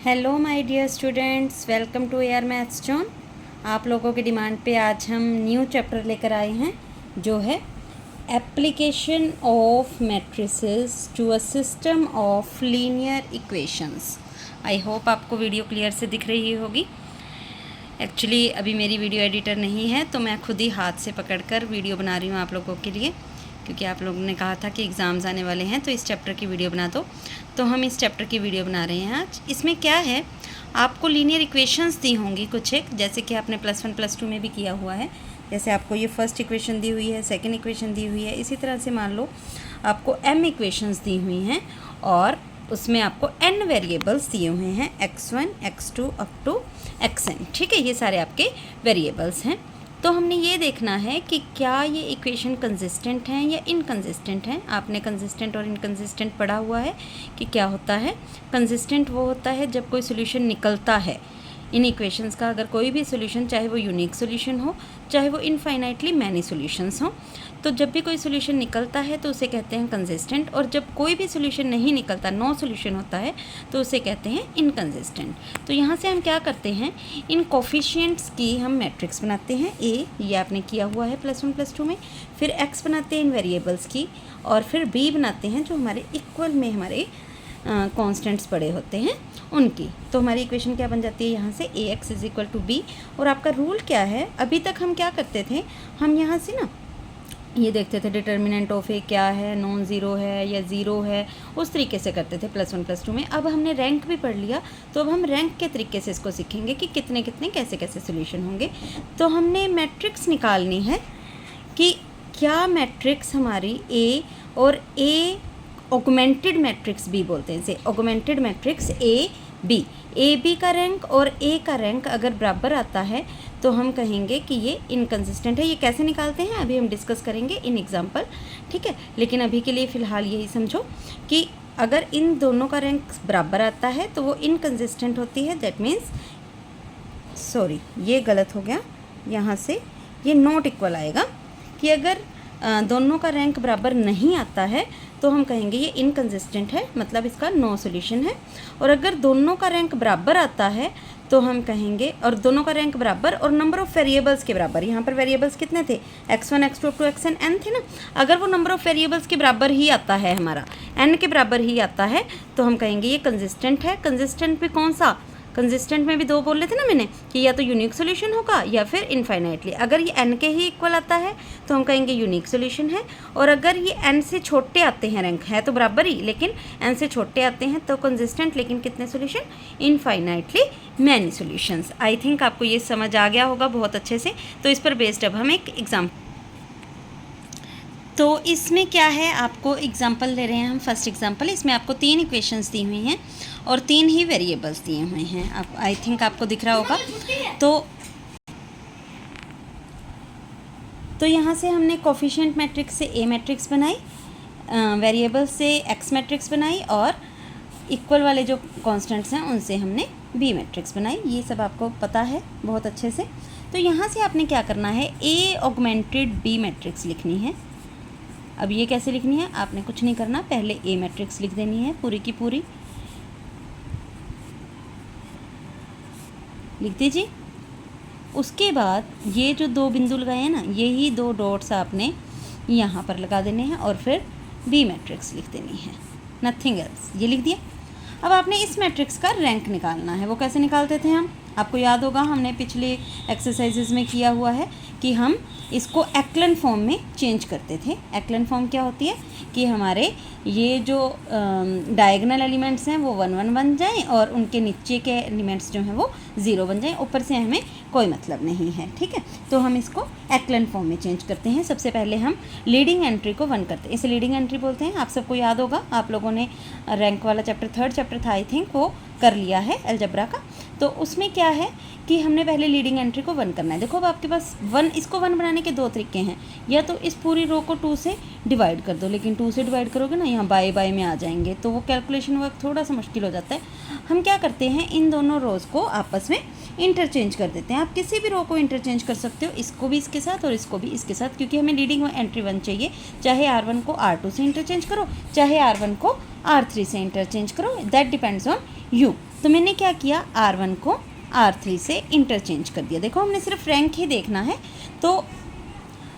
Hello my dear students, welcome to AR maths zone. आप लोगों की डिमांड पे आज हम न्यू चैप्टर लेकर आए हैं जो है application of matrices to a system of linear equations. I hope आपको वीडियो क्लियर से दिख रही होगी। एक्चुअली अभी मेरी वीडियो एडिटर नहीं है तो मैं खुद ही हाथ से पकड़कर वीडियो बना रही हूँ आप लोगों के लिए, क्योंकि आप लोगों ने कहा था कि एग्ज़ाम्स आने वाले हैं तो इस चैप्टर की वीडियो बना दो। तो हम इस चैप्टर की वीडियो बना रहे हैं आज। इसमें क्या है, आपको लीनियर इक्वेशंस दी होंगी कुछ एक, जैसे कि आपने +1 +2 में भी किया हुआ है। जैसे आपको ये फर्स्ट इक्वेशन दी हुई है, सेकंड इक्वेशन दी हुई है, इसी तरह से मान लो आपको m इक्वेशंस दी हुई हैं और उसमें आपको n वेरिएबल्स दिए हुए हैं, x1 x2 up to xn। ठीक है, ये सारे आपके वेरिएबल्स हैं। तो हमने ये देखना है कि क्या ये इक्वेशन कंसिस्टेंट हैं या इनकंसिस्टेंट हैं। आपने कंसिस्टेंट और इनकंसिस्टेंट पढ़ा हुआ है कि क्या होता है। कंसिस्टेंट वो होता है जब कोई सोल्यूशन निकलता है इन इक्वेशंस का, अगर कोई भी सोल्यूशन, चाहे वो यूनिक सोल्यूशन हो चाहे वो इनफाइनाइटली मैनी सोल्यूशंस हो, तो जब भी कोई सोल्यूशन निकलता है तो उसे कहते हैं कंसिस्टेंट। और जब कोई भी सोल्यूशन नहीं निकलता, नो सोल्यूशन होता है, तो उसे कहते हैं इनकंसिस्टेंट। तो यहाँ से हम क्या करते हैं, इन कोफिशिएंट्स की हम मैट्रिक्स बनाते हैं। ए, ये आपने किया हुआ है +1 +2 में। फिर एक्स बनाते हैं इन वेरिएबल्स की, और फिर बी बनाते हैं जो हमारे इक्वल में हमारे कॉन्स्टेंट्स पड़े होते हैं उनकी। तो हमारी इक्वेशन क्या बन जाती है यहाँ से, A X is equal to B. और आपका रूल क्या है, अभी तक हम क्या करते थे, हम यहाँ से ना ये देखते थे डिटर्मिनेंट ऑफ ए क्या है, नॉन ज़ीरो है या ज़ीरो है, उस तरीके से करते थे +1 +2 में। अब हमने रैंक भी पढ़ लिया तो अब हम रैंक के तरीके से इसको सीखेंगे कि कितने कितने कैसे कैसे सोल्यूशन होंगे। तो हमने मैट्रिक्स निकालनी है कि क्या मैट्रिक्स हमारी ए, और ए ऑगमेंटेड मैट्रिक्स भी बोलते हैं इसे, ऑगमेंटेड मैट्रिक्स ए बी का रैंक और ए का रैंक अगर बराबर आता है तो हम कहेंगे कि ये इनकंसिस्टेंट है। ये कैसे निकालते हैं अभी हम डिस्कस करेंगे इन एग्जांपल, ठीक है। लेकिन अभी के लिए फ़िलहाल यही समझो कि अगर इन दोनों का रैंक बराबर आता है तो वो इनकंसिस्टेंट होती है। दैट मीन्स, सॉरी ये गलत हो गया, यहाँ से ये नॉट इक्वल आएगा कि अगर दोनों का रैंक बराबर नहीं आता है तो हम कहेंगे ये इनकंसिस्टेंट है, मतलब इसका नो सॉल्यूशन है। और अगर दोनों का रैंक बराबर आता है तो हम कहेंगे, और दोनों का रैंक बराबर और नंबर ऑफ़ वेरिएबल्स के बराबर, यहाँ पर वेरिएबल्स कितने थे, x1 x2 up to xn n थे ना। अगर वो नंबर ऑफ़ वेरिएबल्स के बराबर ही आता है, हमारा n के बराबर ही आता है, तो हम कहेंगे ये कंसिस्टेंट है। कंसिस्टेंट भी कौन सा, कंसिस्टेंट में भी दो बोल रहे थे ना मैंने कि या तो यूनिक सोल्यूशन होगा या फिर इनफाइनाइटली। अगर ये n के ही इक्वल आता है तो हम कहेंगे यूनिक सोल्यूशन है, और अगर ये n से छोटे आते हैं, रैंक है तो बराबर ही लेकिन n से छोटे आते हैं तो कंसिस्टेंट, लेकिन कितने solution, infinitely many solutions. I think आपको ये समझ आ गया होगा बहुत अच्छे से। तो इस पर बेस्ड अब हम एक एग्जाम्पल, तो इसमें क्या है, आपको एग्जाम्पल ले रहे हैं हम। फर्स्ट एग्जाम्पल, इसमें आपको 3 इक्वेशंस दी हुई हैं और 3 ही वेरिएबल्स दिए हुए हैं। आप, आई थिंक आपको दिख रहा होगा। तो यहाँ से हमने कोफिशिएंट मैट्रिक्स से ए मैट्रिक्स बनाई, वेरिएबल से एक्स मैट्रिक्स बनाई, और इक्वल वाले जो कॉन्स्टेंट्स हैं उनसे हमने बी मैट्रिक्स बनाई। ये सब आपको पता है बहुत अच्छे से। तो यहाँ से आपने क्या करना है, ए ऑगमेंटेड बी मैट्रिक्स लिखनी है। अब ये कैसे लिखनी है, आपने कुछ नहीं करना, पहले ए मैट्रिक्स लिख देनी है पूरी की पूरी, लिख दीजिए। उसके बाद ये जो 2 बिंदु लगाए हैं ना, यही 2 डॉट्स आपने यहाँ पर लगा देने हैं और फिर बी मैट्रिक्स लिख देनी है, नथिंग एल्स। ये लिख दिया। अब आपने इस मैट्रिक्स का रैंक निकालना है। वो कैसे निकालते थे हम, आपको याद होगा, हमने पिछले एक्सरसाइजेज में किया हुआ है कि हम इसको एक्लन फॉर्म में चेंज करते थे। एक्लन फॉर्म क्या होती है कि हमारे ये जो डायगोनल एलिमेंट्स हैं वो 1 1 बन जाएं और उनके नीचे के एलिमेंट्स जो हैं वो 0 बन जाएं, ऊपर से हमें कोई मतलब नहीं है, ठीक है। तो हम इसको एक्लन फॉर्म में चेंज करते हैं। सबसे पहले हम लीडिंग एंट्री को 1 करते हैं, इसे लीडिंग एंट्री बोलते हैं। आप सबको याद होगा, आप लोगों ने रैंक वाला चैप्टर, 3rd चैप्टर था आई थिंक, वो कर लिया है अलजेब्रा का। तो उसमें क्या है कि हमने पहले लीडिंग एंट्री को 1 करना है। देखो अब आपके पास 1, इसको 1 बनाने के 2 तरीके हैं, या तो इस पूरी रो को 2 से डिवाइड कर दो, लेकिन 2 से डिवाइड करोगे ना, यहाँ बाय बाय में आ जाएंगे तो वो कैलकुलेशन वर्क थोड़ा सा मुश्किल हो जाता है। हम क्या करते हैं, इन दोनों रोज़ को आपस में इंटरचेंज कर देते हैं। आप किसी भी रो को इंटरचेंज कर सकते हो, इसको भी इसके साथ और इसको भी इसके साथ, क्योंकि हमें लीडिंग एंट्री 1 चाहिए। चाहे R1 को R2 से इंटरचेंज करो, चाहे R1 को R3 से इंटरचेंज करो, दैट डिपेंड्स ऑन यू। तो मैंने क्या किया, R1 को R3 से इंटरचेंज कर दिया। देखो हमने सिर्फ रैंक ही देखना है, तो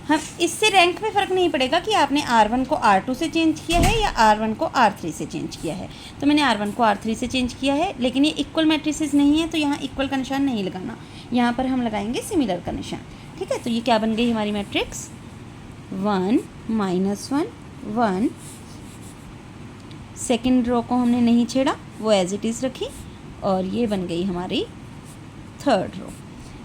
हम इससे रैंक में फ़र्क नहीं पड़ेगा कि आपने R1 को R2 से चेंज किया है या R1 को R3 से चेंज किया है। तो मैंने R1 को R3 से चेंज किया है, लेकिन ये इक्वल मैट्रिसेस नहीं है, तो यहाँ इक्वल का निशान नहीं लगाना, यहाँ पर हम लगाएंगे सिमिलर का निशान। ठीक है, तो ये क्या बन गई हमारी मैट्रिक्स, 1 -1 1। सेकेंड रो को हमने नहीं छेड़ा, वो एज इट इज़ रखी, और ये बन गई हमारी थर्ड रो।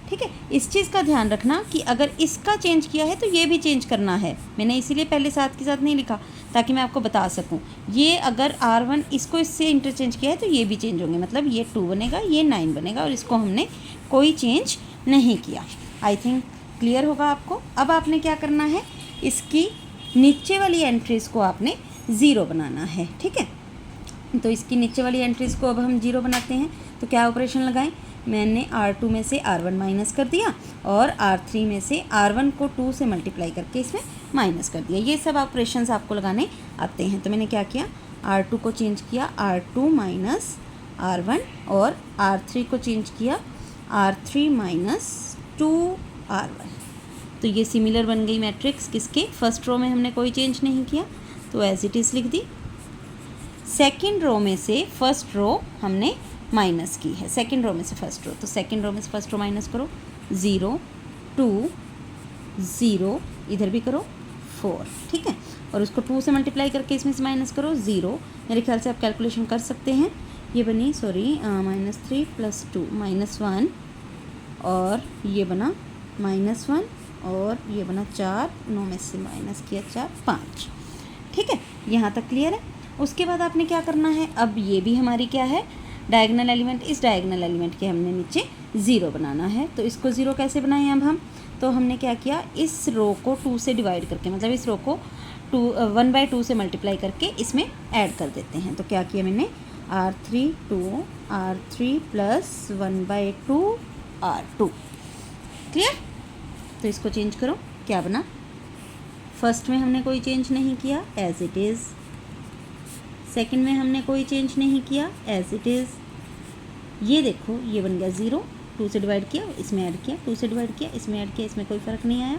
ठीक है, इस चीज़ का ध्यान रखना कि अगर इसका चेंज किया है तो ये भी चेंज करना है। मैंने इसीलिए पहले साथ के साथ नहीं लिखा, ताकि मैं आपको बता सकूं। ये अगर R1 इसको इससे इंटरचेंज किया है तो ये भी चेंज होंगे, मतलब ये 2 बनेगा, ये 9 बनेगा, और इसको हमने कोई चेंज नहीं किया। आई थिंक क्लियर होगा आपको। अब आपने क्या करना है, इसकी नीचे वाली एंट्रीज़ को आपने 0 बनाना है। ठीक है, तो इसकी नीचे वाली एंट्रीज़ को अब हम 0 बनाते हैं। तो क्या ऑपरेशन लगाएं, मैंने R2 में से R1 माइनस कर दिया, और R3 में से R1 को 2 से मल्टीप्लाई करके इसमें माइनस कर दिया। ये सब ऑपरेशंस आपको लगाने आते हैं। तो मैंने क्या किया, R2 को चेंज किया R2 माइनस R1, और R3 को चेंज किया R3 माइनस 2R1। तो ये सिमिलर बन गई मैट्रिक्स किसके, फर्स्ट रो में हमने कोई चेंज नहीं किया, तो एज इट इज़ लिख दी। सेकेंड रो में से फर्स्ट रो हमने माइनस की है, सेकेंड रो में से फर्स्ट रो, तो सेकेंड रो में से फर्स्ट रो माइनस करो, 0 2 0, इधर भी करो 4। ठीक है, और उसको 2 से मल्टीप्लाई करके इसमें से माइनस करो 0। मेरे ख्याल से आप कैलकुलेशन कर सकते हैं। ये बनी -3 + 2 -1, और ये बना -1, और ये बना 4, 9 में से माइनस किया 4 5। ठीक है, यहाँ तक क्लियर है। उसके बाद आपने क्या करना है, अब ये भी हमारी क्या है, डायगोनल एलिमेंट, इस डायगोनल एलिमेंट के हमने नीचे 0 बनाना है। तो इसको 0 कैसे बनाएं अब हम, तो हमने क्या किया, इस रो को 2 से डिवाइड करके, मतलब इस रो को 1/2 से मल्टीप्लाई करके इसमें ऐड कर देते हैं। तो क्या किया मैंने, R3 + 1/2 R2। क्लियर, तो इसको चेंज करो, क्या बना, फर्स्ट में हमने कोई चेंज नहीं किया, एज इट इज़। सेकंड में हमने कोई चेंज नहीं किया, एज इट इज़। ये देखो, ये बन गया 0, 2 से डिवाइड किया, इसमें ऐड किया, 2 से डिवाइड किया, इसमें ऐड किया, इसमें कोई फ़र्क नहीं आया,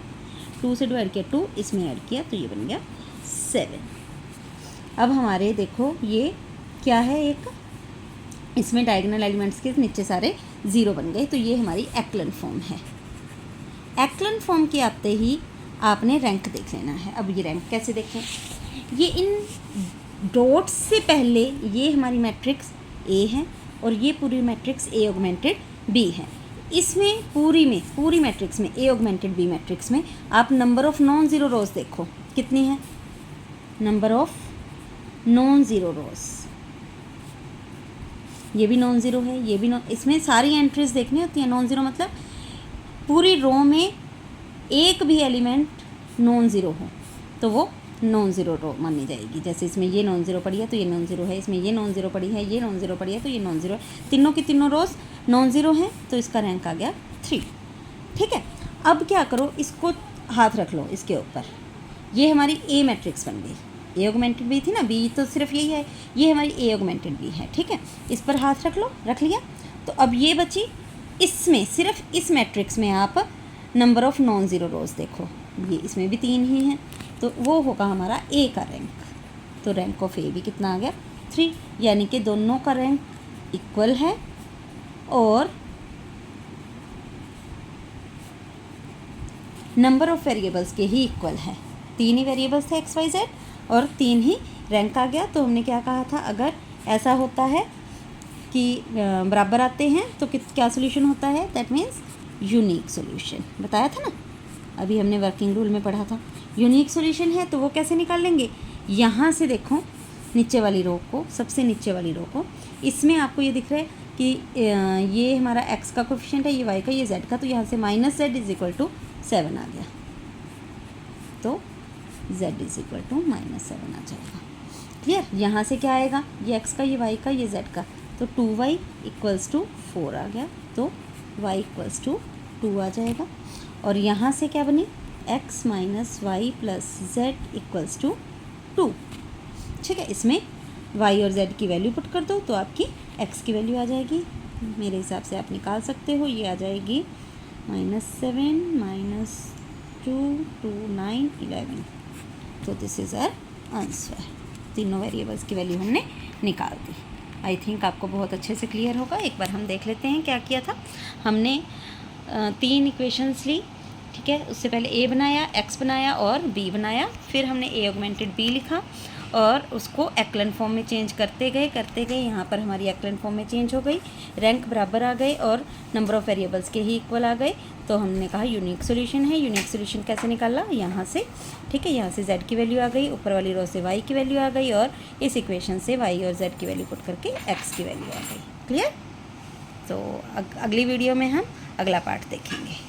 2 से डिवाइड किया 2, इसमें ऐड किया, तो ये बन गया 7। अब हमारे देखो ये क्या है, एक इसमें डायगोनल एलिमेंट्स के नीचे सारे 0 बन गए, तो ये हमारी एक्लन फॉर्म है। एक्लन फॉर्म के आते ही आपने रैंक देख लेना है। अब ये रैंक कैसे देखें, ये इन डॉट्स से पहले ये हमारी मैट्रिक्स A है, और ये पूरी मैट्रिक्स A ऑगमेंटेड B है। इसमें पूरी मैट्रिक्स में, A ऑगमेंटेड B मैट्रिक्स में आप नंबर ऑफ़ नॉन ज़ीरो रोज़ देखो कितनी है, नंबर ऑफ़ नॉन ज़ीरो रोज़, ये भी नॉन ज़ीरो है, ये भी इसमें सारी एंट्रीज देखनी होती हैं। नॉन ज़ीरो मतलब पूरी रो में एक भी एलिमेंट नॉन ज़ीरो हो तो वो नॉन ज़ीरो रो मानी जाएगी। जैसे इसमें ये नॉन ज़ीरो पड़ी है तो ये नॉन ज़ीरो है, इसमें ये नॉन ज़ीरो पड़ी है, ये नॉन ज़ीरो पड़ी है तो ये नॉन ज़ीरो है, तीनों की तीनों रोज़ नॉन ज़ीरो हैं, तो इसका रैंक आ गया 3। ठीक है, अब क्या करो, इसको हाथ रख लो इसके ऊपर, ये हमारी A मैट्रिक्स बन गई। A ऑगमेंटेड B थी ना, B तो सिर्फ यही है, ये हमारी A ऑगमेंटेड B है। ठीक है, इस पर हाथ रख लो, रख लिया। तो अब ये बची, इसमें सिर्फ इस मैट्रिक्स में आप नंबर ऑफ़ नॉन ज़ीरो रोज़ देखो, ये इसमें भी 3 ही हैं, तो वो होगा हमारा A का रैंक। तो रैंक ऑफ A भी कितना आ गया 3, यानी कि दोनों का रैंक इक्वल है, और नंबर ऑफ़ वेरिएबल्स के ही इक्वल है। 3 ही वेरिएबल्स थे XYZ, और 3 ही रैंक आ गया। तो हमने क्या कहा था, अगर ऐसा होता है कि बराबर आते हैं तो क्या सोल्यूशन होता है, दैट मीन्स यूनिक सोल्यूशन। बताया था ना, अभी हमने वर्किंग रूल में पढ़ा था। यूनिक सोल्यूशन है तो वो कैसे निकाल लेंगे, यहाँ से देखो नीचे वाली रो को, सबसे नीचे वाली रो को, इसमें आपको ये दिख रहा है कि ये हमारा x का कोफिशिएंट है, ये y का, ये z का, तो यहाँ से -z = 7 आ गया, तो z = -7 आ जाएगा। क्लियर, यहाँ से क्या आएगा, ये x का, ये y का, ये z का, तो 2y = 4 आ गया, तो y = 2 आ जाएगा। और यहाँ से क्या बनी, x - y + z = 2। ठीक है, इसमें y और z की वैल्यू पुट कर दो तो आपकी एक्स की वैल्यू आ जाएगी, मेरे हिसाब से आप निकाल सकते हो, ये आ जाएगी -7 -2 2 9 11। तो दिस इज़ आवर आंसर। तीनों वेरिएबल्स की वैल्यू हमने निकाल दी। आई थिंक आपको बहुत अच्छे से क्लियर होगा। एक बार हम देख लेते हैं क्या किया था हमने। 3 इक्वेशंस ली, ठीक है। उससे पहले ए बनाया, एक्स बनाया और बी बनाया, फिर हमने ए ऑगमेंटेड बी लिखा और उसको एक्लन फॉर्म में चेंज करते गए यहाँ पर हमारी एक्लन फॉर्म में चेंज हो गई, रैंक बराबर आ गए और नंबर ऑफ़ वेरिएबल्स के ही इक्वल आ गए। तो हमने कहा यूनिक सोल्यूशन है। यूनिक सोल्यूशन कैसे निकाला, यहाँ से, ठीक है। यहाँ से z की वैल्यू आ गई, ऊपर वाली रो से y की वैल्यू आ गई और इस इक्वेशन से y और z की वैल्यू पुट करके x की वैल्यू आ गई। क्लियर। तो अगली वीडियो में हम अगला पार्ट देखेंगे।